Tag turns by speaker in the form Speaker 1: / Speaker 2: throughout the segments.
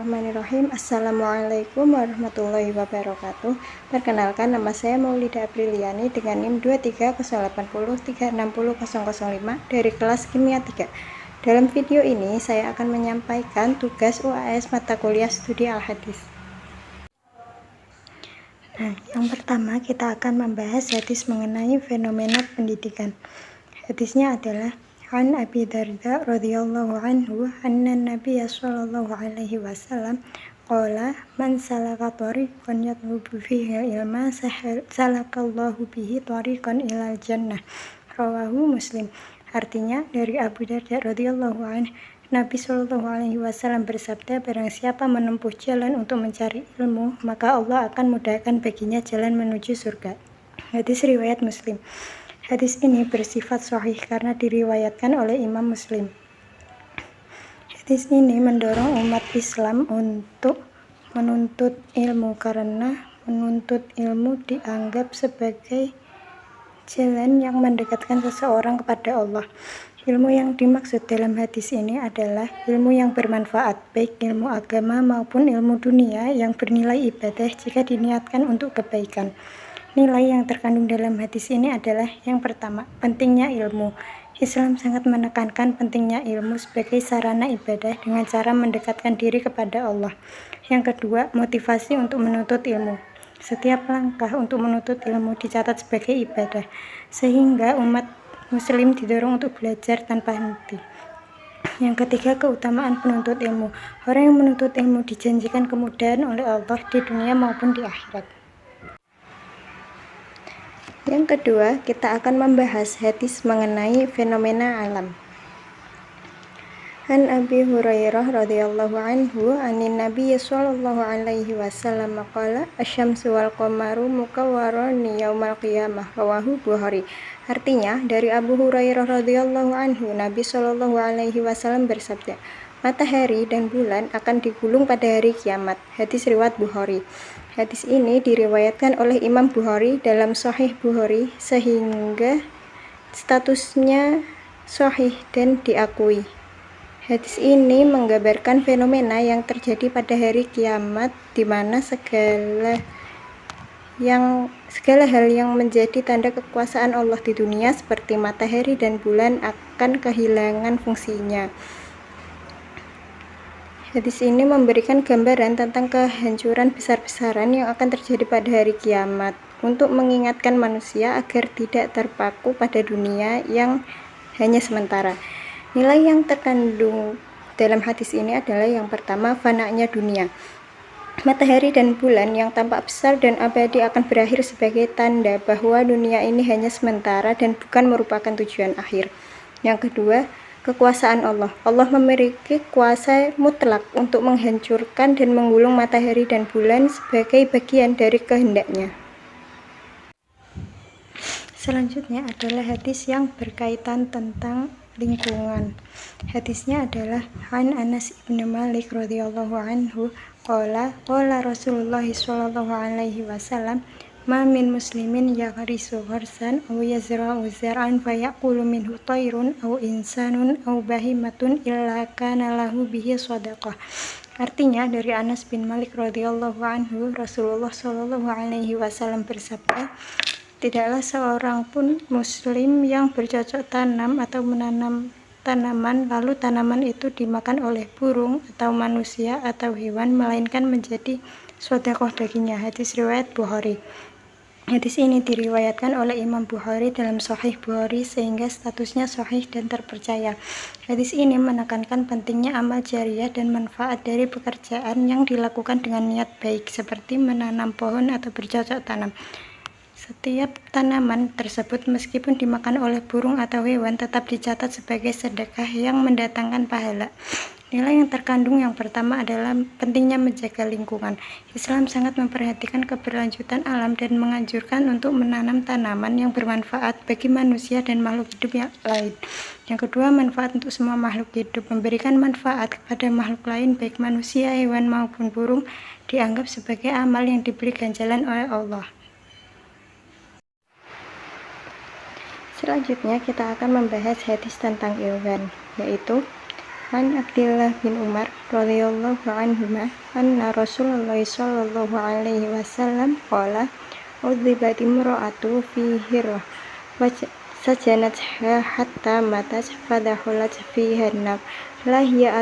Speaker 1: Bismillahirrahmanirrahim. Assalamualaikum warahmatullahi wabarakatuh. Perkenalkan, nama saya Maulida Apriliani dengan NIM 23080360005 dari kelas Kimia 3. Dalam video ini saya akan menyampaikan tugas UAS mata kuliah studi Al-Hadis. Yang pertama kita akan membahas hadis mengenai fenomena pendidikan. Hadisnya adalah An Abi Darda radhiyallahu anhu anna Nabiy sallallahu alaihi wasallam qala man salaka tariqan yatlubu fihi ilma salakallahu bihi tariqan ilal jannah, rawahu Muslim. Artinya, dari Abu Darda radhiyallahu anhu, Nabi sallallahu alaihi wasallam bersabda, barang siapa menempuh jalan untuk mencari ilmu, maka Allah akan mudahkan baginya jalan menuju surga. Hadis riwayat Muslim. Hadis ini bersifat sahih karena diriwayatkan oleh Imam Muslim. Hadis ini mendorong umat Islam untuk menuntut ilmu karena menuntut ilmu dianggap sebagai jalan yang mendekatkan seseorang kepada Allah. Ilmu yang dimaksud dalam hadis ini adalah ilmu yang bermanfaat, baik ilmu agama maupun ilmu dunia yang bernilai ibadah jika diniatkan untuk kebaikan. Nilai yang terkandung dalam hadis ini adalah yang pertama, pentingnya ilmu. Islam sangat menekankan pentingnya ilmu sebagai sarana ibadah dengan cara mendekatkan diri kepada Allah. Yang kedua, motivasi untuk menuntut ilmu. Setiap langkah untuk menuntut ilmu dicatat sebagai ibadah, sehingga umat Muslim didorong untuk belajar tanpa henti. Yang ketiga, keutamaan penuntut ilmu. Orang yang menuntut ilmu dijanjikan kemudahan oleh Allah di dunia maupun di akhirat. Yang kedua, kita akan membahas hadis mengenai fenomena alam. An Abi Hurairah radhiyallahu anhu anin Nabiy sallallahu alaihi wasallam qala asy-syamsu wal qamaru mukawwarani yaumal qiyamah, rawahu Bukhari. Artinya, dari Abu Hurairah radhiyallahu anhu, Nabi sallallahu alaihi wasallam bersabda, matahari dan bulan akan digulung pada hari kiamat. Hadis riwayat Bukhari. Hadis ini diriwayatkan oleh Imam Bukhari dalam Sahih Bukhari sehingga statusnya sahih dan diakui. Hadis ini menggambarkan fenomena yang terjadi pada hari kiamat, di mana segala hal yang menjadi tanda kekuasaan Allah di dunia seperti matahari dan bulan akan kehilangan fungsinya. Hadis ini memberikan gambaran tentang kehancuran besar-besaran yang akan terjadi pada hari kiamat, untuk mengingatkan manusia agar tidak terpaku pada dunia yang hanya sementara. Nilai yang terkandung dalam hadis ini adalah yang pertama, fananya dunia. Matahari dan bulan yang tampak besar dan abadi akan berakhir sebagai tanda bahwa dunia ini hanya sementara dan bukan merupakan tujuan akhir. Yang kedua, kekuasaan Allah. Allah memiliki kuasa mutlak untuk menghancurkan dan menggulung matahari dan bulan sebagai bagian dari kehendaknya. Selanjutnya adalah hadis yang berkaitan tentang lingkungan. Hadisnya adalah An Anas bin Malik radhiyallahu anhu qala Rasulullah sallallahu alaihi wasallam ma min muslimin yaghrisu gharsan aw yazra'u zar'an fayaqulu minhu tayrun aw insanun aw bahimatun illa kana lahu bihi shadaqah. Artinya, dari Anas bin Malik radhiyallahu anhu, Rasulullah sallallahu alaihi wasallam bersabda, tidaklah seorang pun muslim yang bercocok tanam atau menanam tanaman lalu tanaman itu dimakan oleh burung atau manusia atau hewan, melainkan menjadi sedekah baginya. Hadis riwayat Bukhari. Hadis ini diriwayatkan oleh Imam Bukhari dalam Sahih Bukhari sehingga statusnya sahih dan terpercaya. Hadis ini menekankan pentingnya amal jariyah dan manfaat dari pekerjaan yang dilakukan dengan niat baik, seperti menanam pohon atau bercocok tanam. Setiap tanaman tersebut meskipun dimakan oleh burung atau hewan tetap dicatat sebagai sedekah yang mendatangkan pahala. Nilai yang terkandung yang pertama adalah pentingnya menjaga lingkungan. Islam sangat memperhatikan keberlanjutan alam dan menganjurkan untuk menanam tanaman yang bermanfaat bagi manusia dan makhluk hidup yang lain. Yang kedua, manfaat untuk semua makhluk hidup. Memberikan manfaat kepada makhluk lain baik manusia, hewan maupun burung dianggap sebagai amal yang diberi ganjaran oleh Allah. Selanjutnya kita akan membahas hadis tentang ilwan, yaitu An Abdullah bin Umar radhiyallahu anhuma anna Rasulullah sallallahu alaihi wasallam qala udhibat imra'atu fi hirrah sajanatha hatta matat fadakhalat fiha an-nar la hiya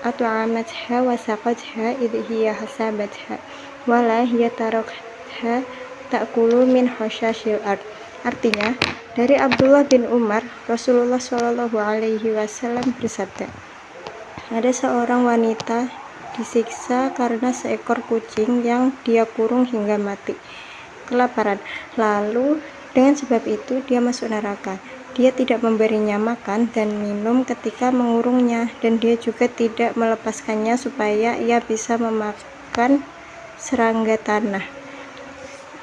Speaker 1: at'amatha wa saqatha idh hiya hasabatha wa la hiya tarakatha ta'kulu min hashashil ard. Artinya, dari Abdullah bin Umar, Rasulullah Shallallahu Alaihi Wasallam bersabda, ada seorang wanita disiksa karena seekor kucing yang dia kurung hingga mati kelaparan. Lalu dengan sebab itu dia masuk neraka. Dia tidak memberinya makan dan minum ketika mengurungnya, dan dia juga tidak melepaskannya supaya ia bisa memakan serangga tanah.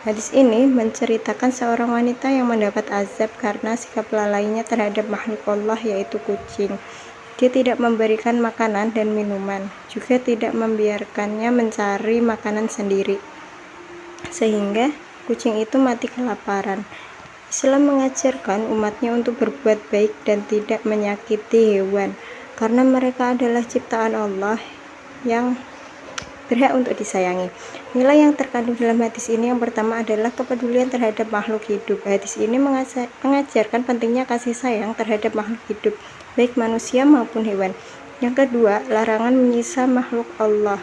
Speaker 1: Hadis ini menceritakan seorang wanita yang mendapat azab karena sikap lalainya terhadap makhluk Allah, yaitu kucing. Dia tidak memberikan makanan dan minuman, juga tidak membiarkannya mencari makanan sendiri, sehingga kucing itu mati kelaparan. Islam mengajarkan umatnya untuk berbuat baik dan tidak menyakiti hewan, karena mereka adalah ciptaan Allah yang berhak untuk disayangi. Nilai yang terkandung dalam hadis ini yang pertama adalah kepedulian terhadap makhluk hidup. Hadis ini mengajarkan pentingnya kasih sayang terhadap makhluk hidup, baik manusia maupun hewan. Yang kedua, larangan menyiksa makhluk Allah.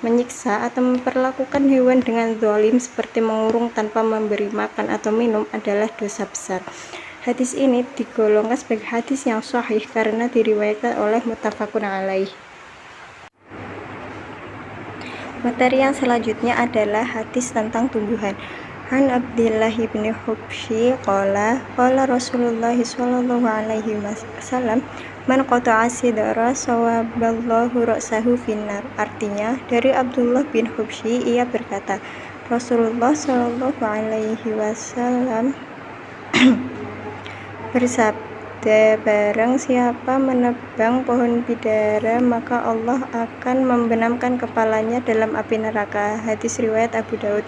Speaker 1: Menyiksa atau memperlakukan hewan dengan zalim seperti mengurung tanpa memberi makan atau minum adalah dosa besar. Hadis ini digolongkan sebagai hadis yang sahih karena diriwayatkan oleh muttafaqun alaih. Materi yang selanjutnya adalah hadis tentang tumbuhan. An Abdullah bin Hubshi qala Rasulullah sallallahu alaihi wasallam man qata'a sidra sawaballahu ra'sahu finnar. Artinya, dari Abdullah bin Hubshi ia berkata, Rasulullah sallallahu alaihi wasallam bersabda, barang siapa menebang pohon bidara maka Allah akan membenamkan kepalanya dalam api neraka. Hadis riwayat Abu Daud.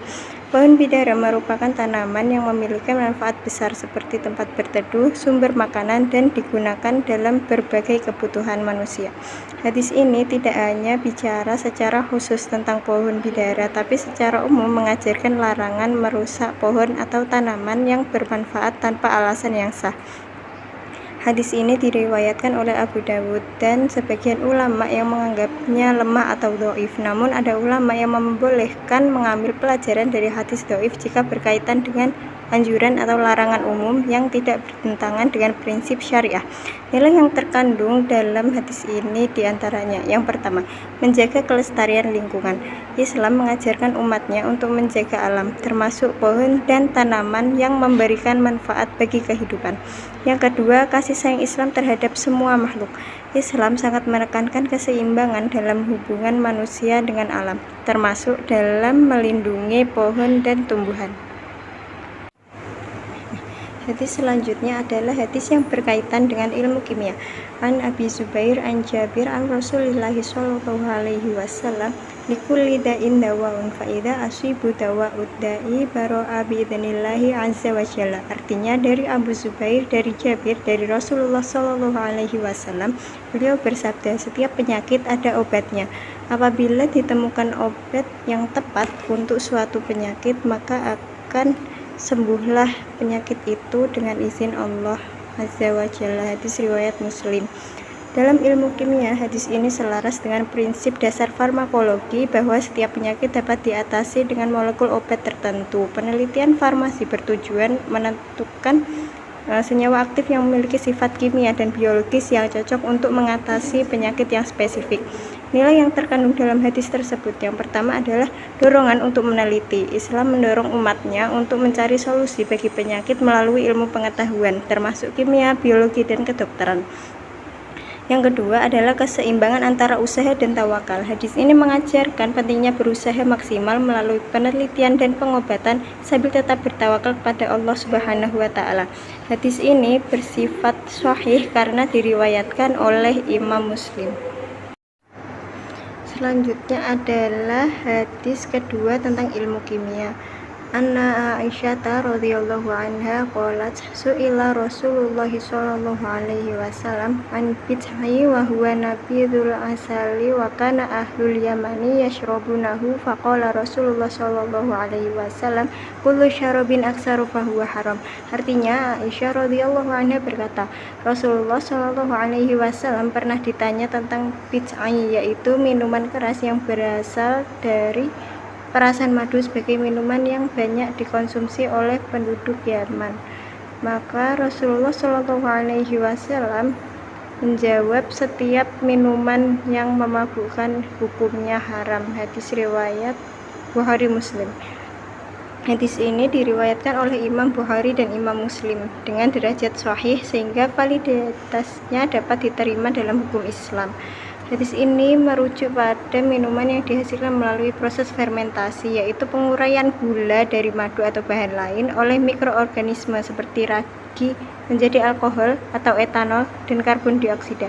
Speaker 1: Pohon bidara merupakan tanaman yang memiliki manfaat besar seperti tempat berteduh, sumber makanan, dan digunakan dalam berbagai kebutuhan manusia. Hadis ini tidak hanya bicara secara khusus tentang pohon bidara, tapi secara umum mengajarkan larangan merusak pohon atau tanaman yang bermanfaat tanpa alasan yang sah. Hadis ini diriwayatkan oleh Abu Dawud dan sebagian ulama yang menganggapnya lemah atau dhaif. Namun ada ulama yang membolehkan mengambil pelajaran dari hadis dhaif jika berkaitan dengan anjuran atau larangan umum yang tidak bertentangan dengan prinsip syariah. Nilai yang terkandung dalam hadis ini diantaranya: yang pertama, menjaga kelestarian lingkungan. Islam mengajarkan umatnya untuk menjaga alam, termasuk pohon dan tanaman yang memberikan manfaat bagi kehidupan. Yang kedua, kasih sayang Islam terhadap semua makhluk. Islam sangat menekankan keseimbangan dalam hubungan manusia dengan alam, termasuk dalam melindungi pohon dan tumbuhan. Hadis selanjutnya adalah hadis yang berkaitan dengan ilmu kimia. An Abi Zubair an Jabir an Rasulillah sallallahu alaihi wasallam likulli da'in dawa'un fa idza asibu dawa'ud da'i baro'a bi idznillah azza wa jalla. Artinya, dari Abu Zubair dari Jabir dari Rasulullah sallallahu alaihi wasallam, beliau bersabda, setiap penyakit ada obatnya. Apabila ditemukan obat yang tepat untuk suatu penyakit, maka akan sembuhlah penyakit itu dengan izin Allah azza wa jalla. Hadis riwayat Muslim. Dalam ilmu kimia, hadis ini selaras dengan prinsip dasar farmakologi bahwa setiap penyakit dapat diatasi dengan molekul obat tertentu. Penelitian farmasi bertujuan menentukan senyawa aktif yang memiliki sifat kimia dan biologis yang cocok untuk mengatasi penyakit yang spesifik. Nilai yang terkandung dalam hadis tersebut yang pertama adalah dorongan untuk meneliti. Islam mendorong umatnya untuk mencari solusi bagi penyakit melalui ilmu pengetahuan, termasuk kimia, biologi, dan kedokteran. Yang kedua adalah keseimbangan antara usaha dan tawakal. Hadis ini mengajarkan pentingnya berusaha maksimal melalui penelitian dan pengobatan sambil tetap bertawakal kepada Allah Subhanahu wa Ta'ala. Hadis ini bersifat sahih karena diriwayatkan oleh Imam Muslim. Selanjutnya adalah hadis kedua tentang ilmu kimia. anna Aisyata radhiyallahu anha qalat su'ila Rasulullah sallallahu alaihi wasallam an bid'i wa huwa nabidul asali wa kana ahlul yamani yashrabunahu faqala Rasulullah sallallahu alaihi wasallam kullu syarabin aksaru fahuwa haram. Artinya Aisyah radhiyallahu anha berkata, Rasulullah sallallahu alaihi wasallam pernah ditanya tentang bid'i, yaitu minuman keras yang berasal dari perasan madu sebagai minuman yang banyak dikonsumsi oleh penduduk Yaman. Maka Rasulullah Shallallahu Alaihi Wasallam menjawab, setiap minuman yang memabukkan hukumnya haram. Hadis riwayat Bukhari Muslim. Hadis ini diriwayatkan oleh Imam Bukhari dan Imam Muslim dengan derajat sahih sehingga validitasnya dapat diterima dalam hukum Islam. Hadis ini merujuk pada minuman yang dihasilkan melalui proses fermentasi, yaitu penguraian gula dari madu atau bahan lain oleh mikroorganisme seperti ragi menjadi alkohol atau etanol dan karbon dioksida.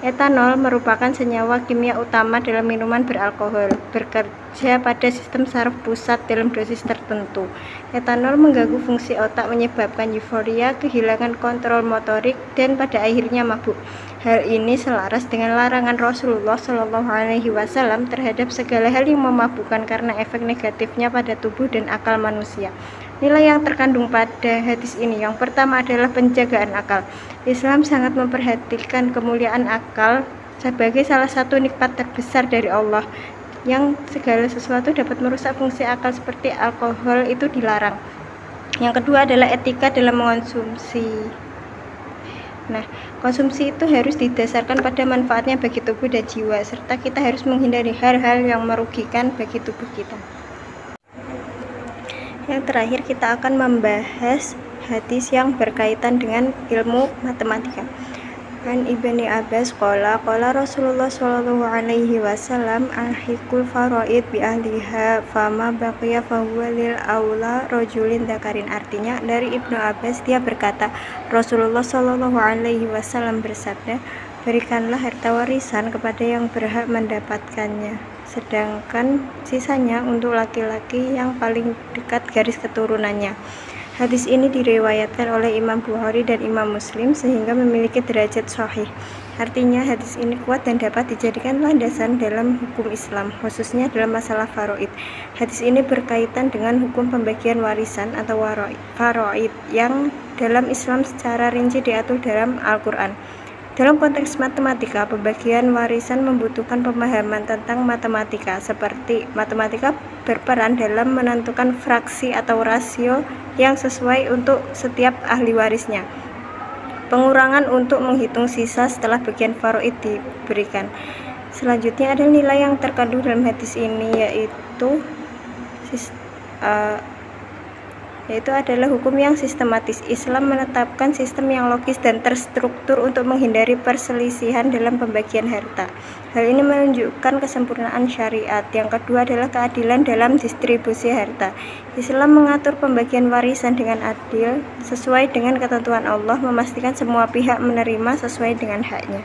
Speaker 1: Etanol merupakan senyawa kimia utama dalam minuman beralkohol, bekerja pada sistem saraf pusat dalam dosis tertentu. Etanol mengganggu fungsi otak, menyebabkan euforia, kehilangan kontrol motorik, dan pada akhirnya mabuk. Hal ini selaras dengan larangan Rasulullah Shallallahu Alaihi Wasallam terhadap segala hal yang memabukkan karena efek negatifnya pada tubuh dan akal manusia. Nilai yang terkandung pada hadis ini, yang pertama adalah penjagaan akal. Islam sangat memperhatikan kemuliaan akal sebagai salah satu nikmat terbesar dari Allah, yang segala sesuatu dapat merusak fungsi akal seperti alkohol itu dilarang. Yang kedua adalah etika dalam mengonsumsi. Nah, konsumsi itu harus didasarkan pada manfaatnya bagi tubuh dan jiwa, serta kita harus menghindari hal-hal yang merugikan bagi tubuh kita. Yang terakhir kita akan membahas hadis yang berkaitan dengan ilmu matematika. An Ibni Abbas qala Rasulullah sallallahu alaihi wasallam alhiqul faraid bi ahliha fama baqiya fahuwa lil aula rajulin dzakarin. Artinya dari Ibnu Abbas, dia berkata, Rasulullah sallallahu alaihi wasallam bersabda, berikanlah harta warisan kepada yang berhak mendapatkannya, sedangkan sisanya untuk laki-laki yang paling dekat garis keturunannya. Hadis ini diriwayatkan oleh Imam Bukhari dan Imam Muslim sehingga memiliki derajat sahih. Artinya hadis ini kuat dan dapat dijadikan landasan dalam hukum Islam, khususnya dalam masalah faraid. Hadis ini berkaitan dengan hukum pembagian warisan atau faraid yang dalam Islam secara rinci diatur dalam Al-Quran. Dalam konteks matematika, pembagian warisan membutuhkan pemahaman tentang matematika, seperti matematika berperan dalam menentukan fraksi atau rasio yang sesuai untuk setiap ahli warisnya. Pengurangan untuk menghitung sisa setelah bagian faraid diberikan. Selanjutnya ada nilai yang terkandung dalam hadis ini, yaitu adalah hukum yang sistematis. Islam menetapkan sistem yang logis dan terstruktur untuk menghindari perselisihan dalam pembagian harta. Hal ini menunjukkan kesempurnaan syariat. Yang kedua adalah keadilan dalam distribusi harta. Islam mengatur pembagian warisan dengan adil sesuai dengan ketentuan Allah, memastikan semua pihak menerima sesuai dengan haknya.